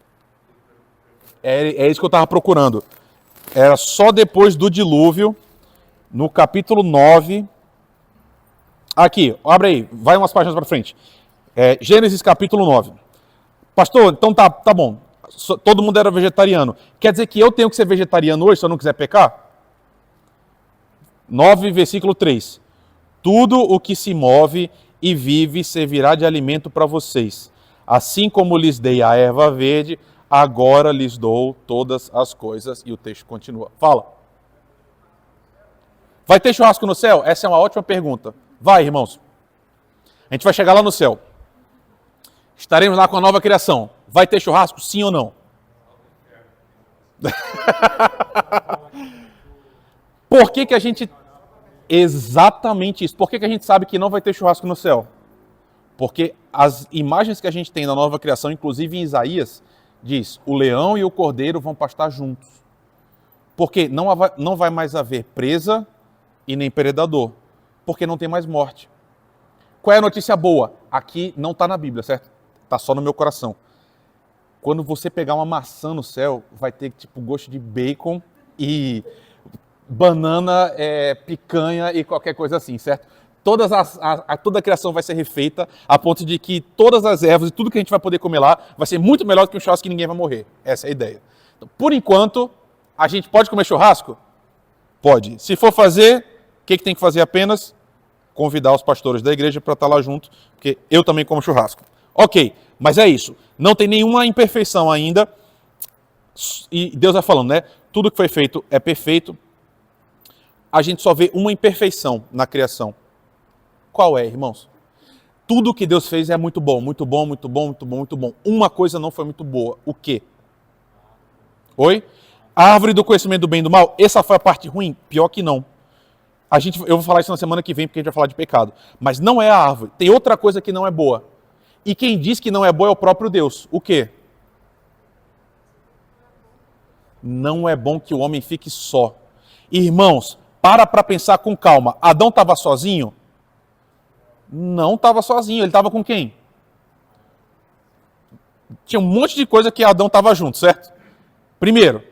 É isso que eu estava procurando. Era só depois do dilúvio, no capítulo 9. Aqui, abre aí, vai umas páginas para frente. Gênesis capítulo 9. Pastor, então tá bom. Todo mundo era vegetariano. Quer dizer que eu tenho que ser vegetariano hoje se eu não quiser pecar? 9, versículo 3. Tudo o que se move e vive servirá de alimento para vocês. Assim como lhes dei a erva verde, agora lhes dou todas as coisas. E o texto continua. Fala. Vai ter churrasco no céu? Essa é uma ótima pergunta. Vai, irmãos. A gente vai chegar lá no céu. Estaremos lá com a nova criação. Vai ter churrasco? Sim ou não? Por que a gente... Exatamente isso. Por que a gente sabe que não vai ter churrasco no céu? Porque as imagens que a gente tem na nova criação, inclusive em Isaías, diz, o leão e o cordeiro vão pastar juntos. Porque não vai mais haver presa e nem predador. Porque não tem mais morte. Qual é a notícia boa? Aqui não está na Bíblia, certo? Está só no meu coração. Quando você pegar uma maçã no céu, vai ter tipo gosto de bacon e banana, picanha e qualquer coisa assim, certo? Toda a criação vai ser refeita a ponto de que todas as ervas e tudo que a gente vai poder comer lá vai ser muito melhor do que um churrasco que ninguém vai morrer. Essa é a ideia. Então, por enquanto, a gente pode comer churrasco? Pode. Se for fazer, o que tem que fazer apenas? Convidar os pastores da igreja para estar lá junto, porque eu também como churrasco. Ok, mas é isso. Não tem nenhuma imperfeição ainda. E Deus vai falando, né? Tudo que foi feito é perfeito. A gente só vê uma imperfeição na criação. Qual é, irmãos? Tudo que Deus fez é muito bom, muito bom, muito bom, muito bom, muito bom. Uma coisa não foi muito boa. O quê? Oi? A árvore do conhecimento do bem e do mal? Essa foi a parte ruim? Pior que não. Eu vou falar isso na semana que vem, porque a gente vai falar de pecado. Mas não é a árvore. Tem outra coisa que não é boa. E quem diz que não é bom é o próprio Deus. O quê? Não é bom que o homem fique só. Irmãos, para pensar com calma. Adão estava sozinho? Não estava sozinho. Ele estava com quem? Tinha um monte de coisa que Adão estava junto, certo? Primeiro,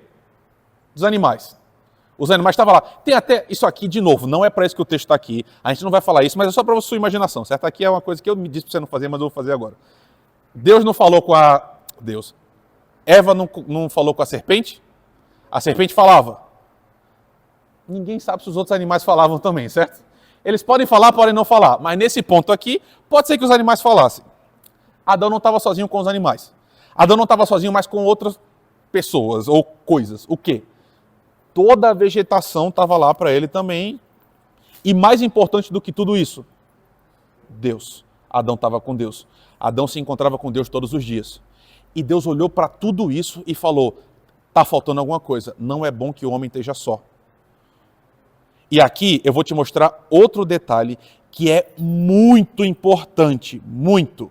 os animais. Os animais estavam lá. Tem até isso aqui, de novo, não é para isso que o texto está aqui. A gente não vai falar isso, mas é só para a sua imaginação, certo? Aqui é uma coisa que eu me disse para você não fazer, mas eu vou fazer agora. Deus não falou com a... Eva não falou com a serpente? A serpente falava. Ninguém sabe se os outros animais falavam também, certo? Eles podem falar, podem não falar. Mas nesse ponto aqui, pode ser que os animais falassem. Adão não estava sozinho com os animais. Adão não estava sozinho mais com outras pessoas ou coisas. O quê? Toda a vegetação estava lá para ele também. E mais importante do que tudo isso, Deus. Adão estava com Deus. Adão se encontrava com Deus todos os dias. E Deus olhou para tudo isso e falou, está faltando alguma coisa. Não é bom que o homem esteja só. E aqui eu vou te mostrar outro detalhe que é muito importante. Muito.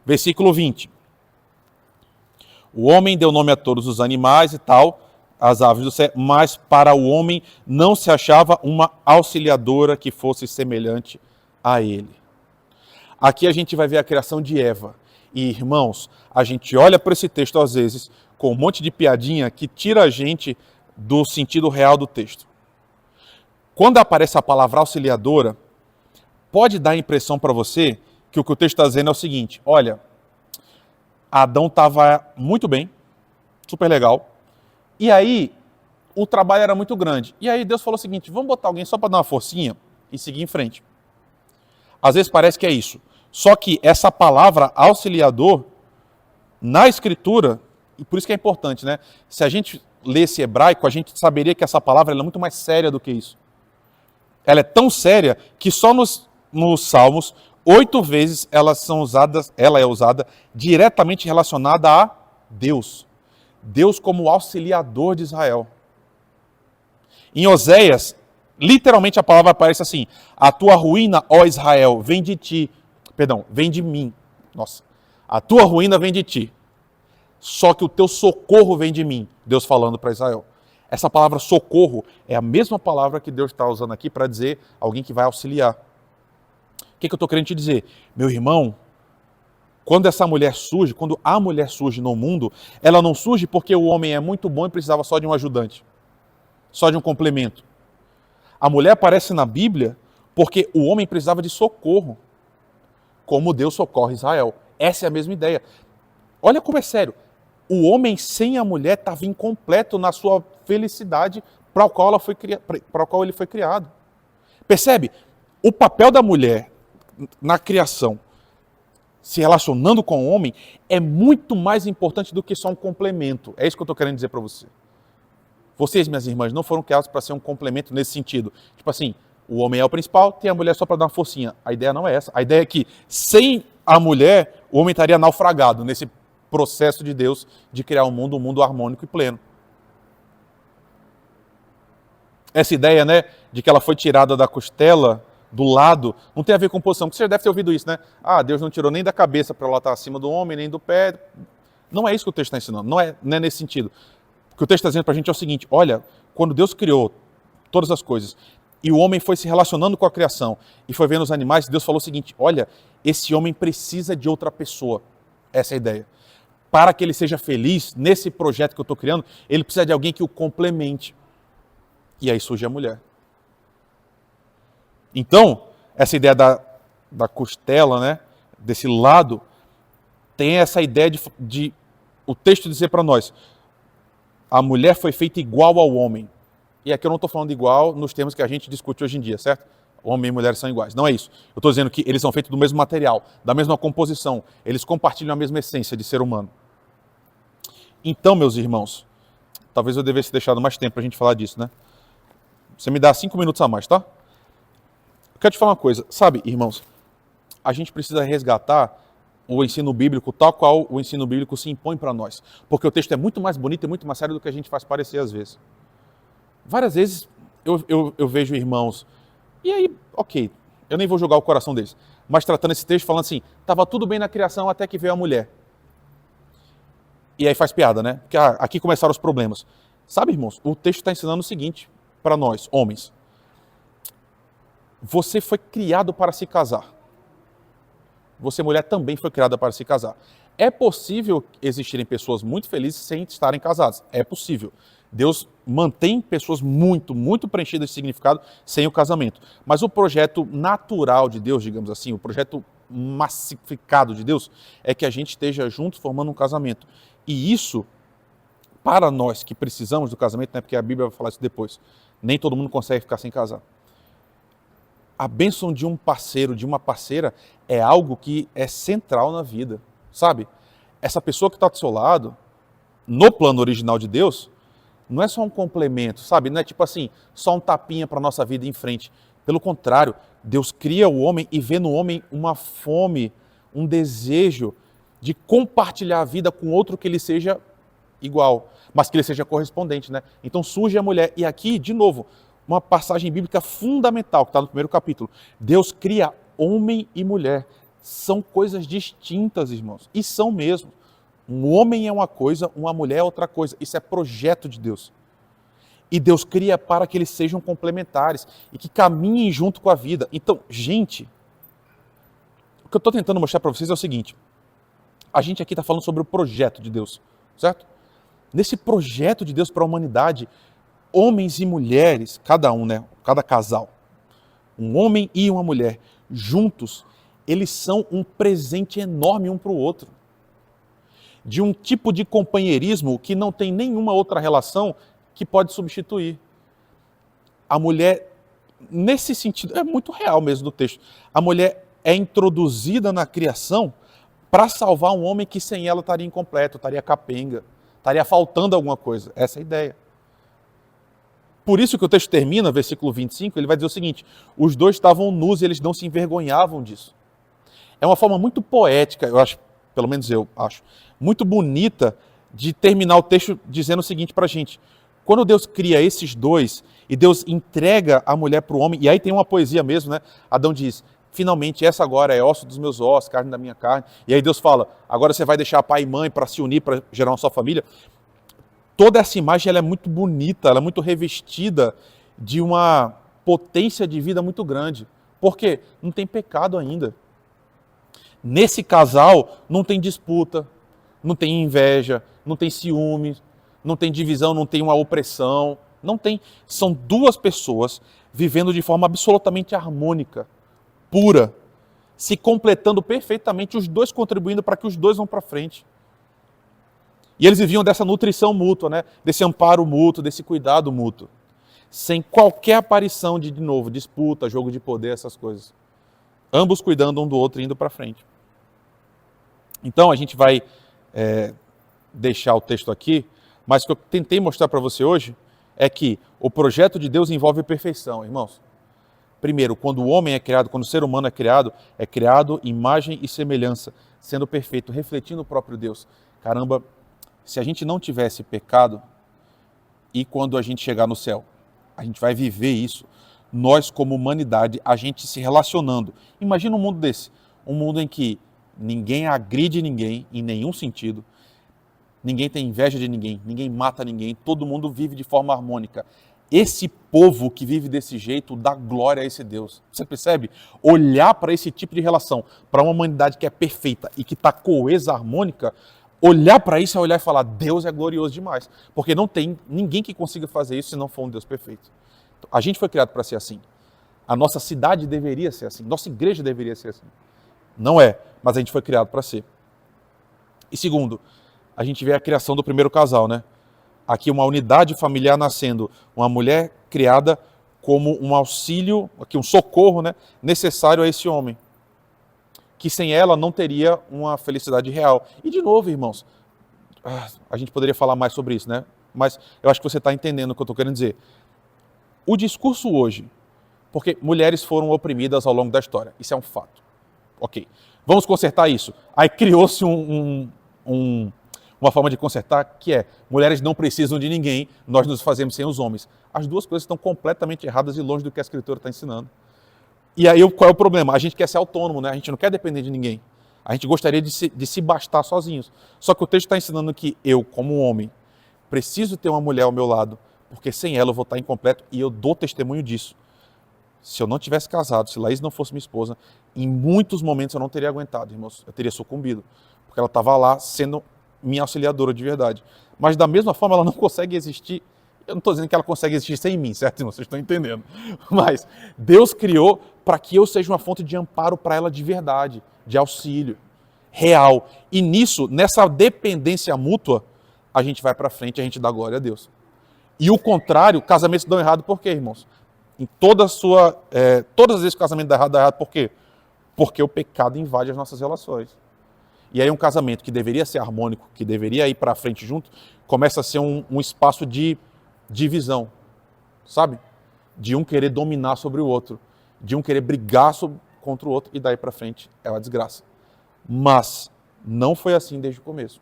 Versículo 20. O homem deu nome a todos os animais e tal, as aves do céu, mas para o homem não se achava uma auxiliadora que fosse semelhante a ele. Aqui a gente vai ver a criação de Eva. E, irmãos, a gente olha para esse texto às vezes com um monte de piadinha que tira a gente do sentido real do texto. Quando aparece a palavra auxiliadora, pode dar a impressão para você que o texto está dizendo é o seguinte, olha, Adão estava muito bem, super legal, e aí o trabalho era muito grande. E aí Deus falou o seguinte, vamos botar alguém só para dar uma forcinha e seguir em frente. Às vezes parece que é isso. Só que essa palavra auxiliador, na Escritura, e por isso que é importante, né? Se a gente lesse hebraico, a gente saberia que essa palavra é muito mais séria do que isso. Ela é tão séria que só nos Salmos, 8 vezes ela é usada diretamente relacionada a Deus. Deus como auxiliador de Israel. Em Oséias, literalmente a palavra aparece assim, a tua ruína, ó Israel, vem de mim. Nossa, a tua ruína vem de ti. Só que o teu socorro vem de mim, Deus falando para Israel. Essa palavra socorro é a mesma palavra que Deus está usando aqui para dizer alguém que vai auxiliar. O que eu estou querendo te dizer? Meu irmão, quando a mulher surge no mundo, ela não surge porque o homem é muito bom e precisava só de um ajudante, só de um complemento. A mulher aparece na Bíblia porque o homem precisava de socorro, como Deus socorre Israel. Essa é a mesma ideia. Olha como é sério. O homem sem a mulher estava incompleto na sua felicidade para o qual ele foi criado. Percebe? O papel da mulher na criação, se relacionando com o homem, é muito mais importante do que só um complemento. É isso que eu estou querendo dizer para você. Vocês, minhas irmãs, não foram criados para ser um complemento nesse sentido. Tipo assim, o homem é o principal, tem a mulher só para dar uma forcinha. A ideia não é essa. A ideia é que, sem a mulher, o homem estaria naufragado nesse processo de Deus de criar um mundo harmônico e pleno. Essa ideia, né, de que ela foi tirada da costela, do lado, não tem a ver com posição, porque você já deve ter ouvido isso, né? Ah, Deus não tirou nem da cabeça para ela estar acima do homem, nem do pé. Não é isso que o texto está ensinando, não é nesse sentido. O que o texto está dizendo para a gente é o seguinte, olha, quando Deus criou todas as coisas, e o homem foi se relacionando com a criação, e foi vendo os animais, Deus falou o seguinte, olha, esse homem precisa de outra pessoa. Essa é a ideia. Para que ele seja feliz nesse projeto que eu estou criando, ele precisa de alguém que o complemente. E aí surge a mulher. Então, essa ideia da costela, né, desse lado, tem essa ideia de o texto dizer para nós, a mulher foi feita igual ao homem. E aqui eu não estou falando igual nos termos que a gente discute hoje em dia, certo? Homem e mulher são iguais. Não é isso. Eu estou dizendo que eles são feitos do mesmo material, da mesma composição. Eles compartilham a mesma essência de ser humano. Então, meus irmãos, talvez eu devesse ter deixado mais tempo para a gente falar disso, né? Você me dá 5 minutos a mais, tá? Eu quero te falar uma coisa. Sabe, irmãos, a gente precisa resgatar o ensino bíblico tal qual o ensino bíblico se impõe para nós. Porque o texto é muito mais bonito e muito mais sério do que a gente faz parecer às vezes. Várias vezes eu vejo irmãos, e aí, ok, eu nem vou julgar o coração deles, mas tratando esse texto, falando assim, estava tudo bem na criação até que veio a mulher. E aí faz piada, né? Porque aqui começaram os problemas. Sabe, irmãos, o texto está ensinando o seguinte para nós, homens. Você foi criado para se casar. Você, mulher, também foi criada para se casar. É possível existirem pessoas muito felizes sem estarem casadas. É possível. Deus mantém pessoas muito, muito preenchidas de significado sem o casamento. Mas o projeto natural de Deus, digamos assim, o projeto massificado de Deus, é que a gente esteja juntos formando um casamento. E isso, para nós que precisamos do casamento, né, porque a Bíblia vai falar isso depois, nem todo mundo consegue ficar sem casar. A bênção de um parceiro, de uma parceira, é algo que é central na vida, sabe? Essa pessoa que está do seu lado, no plano original de Deus, não é só um complemento, sabe? Não é tipo assim, só um tapinha para a nossa vida em frente. Pelo contrário, Deus cria o homem e vê no homem uma fome, um desejo de compartilhar a vida com outro que ele seja igual, mas que ele seja correspondente, né? Então surge a mulher. E aqui, de novo, uma passagem bíblica fundamental, que está no primeiro capítulo. Deus cria homem e mulher. São coisas distintas, irmãos. E são mesmo. Um homem é uma coisa, uma mulher é outra coisa. Isso é projeto de Deus. E Deus cria para que eles sejam complementares e que caminhem junto com a vida. Então, gente, o que eu estou tentando mostrar para vocês é o seguinte. A gente aqui está falando sobre o projeto de Deus, certo? Nesse projeto de Deus para a humanidade, homens e mulheres, cada um, né? Cada casal, um homem e uma mulher, juntos, eles são um presente enorme um para o outro. De um tipo de companheirismo que não tem nenhuma outra relação que pode substituir. A mulher, nesse sentido, é muito real mesmo do texto. A mulher é introduzida na criação para salvar um homem que sem ela estaria incompleto, estaria capenga, estaria faltando alguma coisa. Essa é a ideia. Por isso que o texto termina, versículo 25, ele vai dizer o seguinte, os dois estavam nus e eles não se envergonhavam disso. É uma forma muito poética, eu acho, pelo menos eu acho, muito bonita de terminar o texto dizendo o seguinte para a gente. Quando Deus cria esses dois e Deus entrega a mulher para o homem, e aí tem uma poesia mesmo, né? Adão diz, finalmente essa agora é osso dos meus ossos, carne da minha carne. E aí Deus fala, agora você vai deixar pai e mãe para se unir, para gerar uma só família. Toda essa imagem ela é muito bonita, ela é muito revestida de uma potência de vida muito grande. Por quê? Não tem pecado ainda. Nesse casal não tem disputa, não tem inveja, não tem ciúme, não tem divisão, não tem uma opressão, não tem. São duas pessoas vivendo de forma absolutamente harmônica, pura, se completando perfeitamente, os dois contribuindo para que os dois vão para frente. E eles viviam dessa nutrição mútua, né? Desse amparo mútuo, desse cuidado mútuo, sem qualquer aparição de novo, disputa, jogo de poder, essas coisas. Ambos cuidando um do outro e indo para frente. Então a gente vai deixar o texto aqui, mas o que eu tentei mostrar para você hoje é que o projeto de Deus envolve perfeição, irmãos. Primeiro, quando o homem é criado, quando o ser humano é criado imagem e semelhança, sendo perfeito, refletindo o próprio Deus. Caramba, se a gente não tivesse pecado, e quando a gente chegar no céu, a gente vai viver isso, nós como humanidade, a gente se relacionando. Imagina um mundo desse, um mundo em que ninguém agride ninguém em nenhum sentido, ninguém tem inveja de ninguém, ninguém mata ninguém, todo mundo vive de forma harmônica. Esse povo que vive desse jeito dá glória a esse Deus. Você percebe? Olhar para esse tipo de relação, para uma humanidade que é perfeita e que está coesa, harmônica, olhar para isso é olhar e falar, Deus é glorioso demais. Porque não tem ninguém que consiga fazer isso se não for um Deus perfeito. Então, a gente foi criado para ser assim. A nossa cidade deveria ser assim. Nossa igreja deveria ser assim. Não é, mas a gente foi criado para ser. E segundo, a gente vê a criação do primeiro casal, né? Aqui uma unidade familiar nascendo, uma mulher criada como um auxílio, aqui um socorro, né, necessário a esse homem, que sem ela não teria uma felicidade real. E de novo, irmãos, a gente poderia falar mais sobre isso, né? Mas eu acho que você está entendendo o que eu estou querendo dizer. O discurso hoje, porque mulheres foram oprimidas ao longo da história, isso é um fato. Ok, vamos consertar isso. Aí criou-se uma forma de consertar que é, mulheres não precisam de ninguém, nós nos fazemos sem os homens. As duas coisas estão completamente erradas e longe do que a Escritura está ensinando. E aí qual é o problema? A gente quer ser autônomo, né? A gente não quer depender de ninguém. A gente gostaria de se bastar sozinhos. Só que o texto está ensinando que eu, como homem, preciso ter uma mulher ao meu lado, porque sem ela eu vou estar incompleto e eu dou testemunho disso. Se eu não tivesse casado, se Laís não fosse minha esposa, em muitos momentos eu não teria aguentado, irmãos. Eu teria sucumbido, porque ela estava lá sendo minha auxiliadora de verdade. Mas da mesma forma ela não consegue existir. Eu não estou dizendo que ela consegue existir sem mim, certo, irmãos? Vocês estão entendendo. Mas Deus criou para que eu seja uma fonte de amparo para ela de verdade, de auxílio, real. E nisso, nessa dependência mútua, a gente vai para frente, a gente dá glória a Deus. E o contrário, casamentos dão errado por quê, irmãos? Em todas as vezes que o casamento dá errado por quê? Porque o pecado invade as nossas relações. E aí um casamento que deveria ser harmônico, que deveria ir para frente junto, começa a ser um espaço de divisão, sabe? De um querer dominar sobre o outro, de um querer brigar contra o outro, e daí para frente é uma desgraça. Mas não foi assim desde o começo.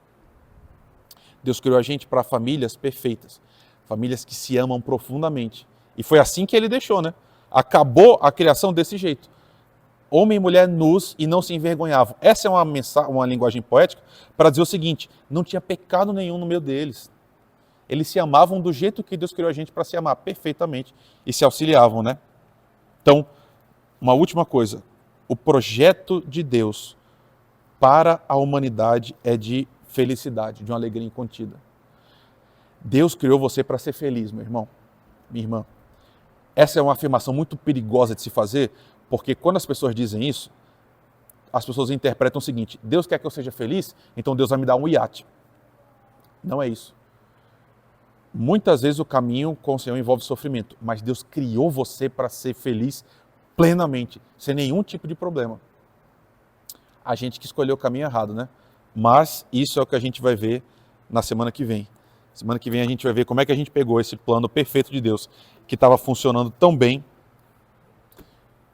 Deus criou a gente para famílias perfeitas, famílias que se amam profundamente. E foi assim que ele deixou, né? Acabou a criação desse jeito. Homem e mulher nus e não se envergonhavam. Essa é uma linguagem poética para dizer o seguinte: não tinha pecado nenhum no meio deles. Eles se amavam do jeito que Deus criou a gente para se amar perfeitamente e se auxiliavam, né? Então, uma última coisa. O projeto de Deus para a humanidade é de felicidade, de uma alegria incontida. Deus criou você para ser feliz, meu irmão, minha irmã. Essa é uma afirmação muito perigosa de se fazer, porque quando as pessoas dizem isso, as pessoas interpretam o seguinte: Deus quer que eu seja feliz, então Deus vai me dar um iate. Não é isso. Muitas vezes o caminho com o Senhor envolve sofrimento, mas Deus criou você para ser feliz plenamente, sem nenhum tipo de problema. A gente que escolheu o caminho errado, né? Mas isso é o que a gente vai ver na semana que vem. Semana que vem a gente vai ver como é que a gente pegou esse plano perfeito de Deus, que estava funcionando tão bem,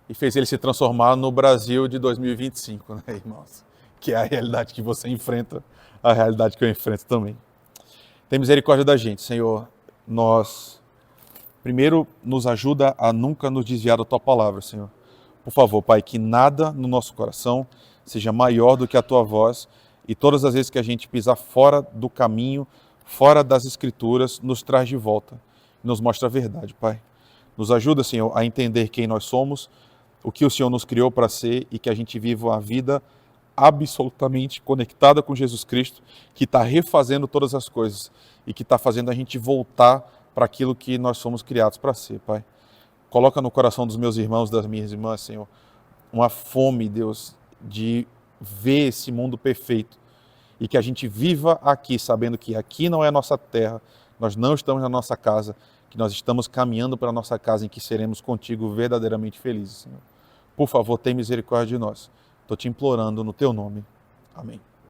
e fez ele se transformar no Brasil de 2025, né, irmãos? Que é a realidade que você enfrenta, a realidade que eu enfrento também. Tem misericórdia da gente, Senhor. Primeiro, nos ajuda a nunca nos desviar da Tua palavra, Senhor. Por favor, Pai, que nada no nosso coração seja maior do que a Tua voz, e todas as vezes que a gente pisar fora do caminho, fora das Escrituras, nos traz de volta, nos mostra a verdade, Pai. Nos ajuda, Senhor, a entender quem nós somos, o que o Senhor nos criou para ser, e que a gente viva uma vida absolutamente conectada com Jesus Cristo, que está refazendo todas as coisas e que está fazendo a gente voltar para aquilo que nós somos criados para ser, Pai. Coloca no coração dos meus irmãos, das minhas irmãs, Senhor, uma fome, Deus, de ver esse mundo perfeito e que a gente viva aqui, sabendo que aqui não é a nossa terra, nós não estamos na nossa casa, que nós estamos caminhando para a nossa casa em que seremos contigo verdadeiramente felizes, Senhor. Por favor, tem misericórdia de nós. Estou te implorando no teu nome. Amém.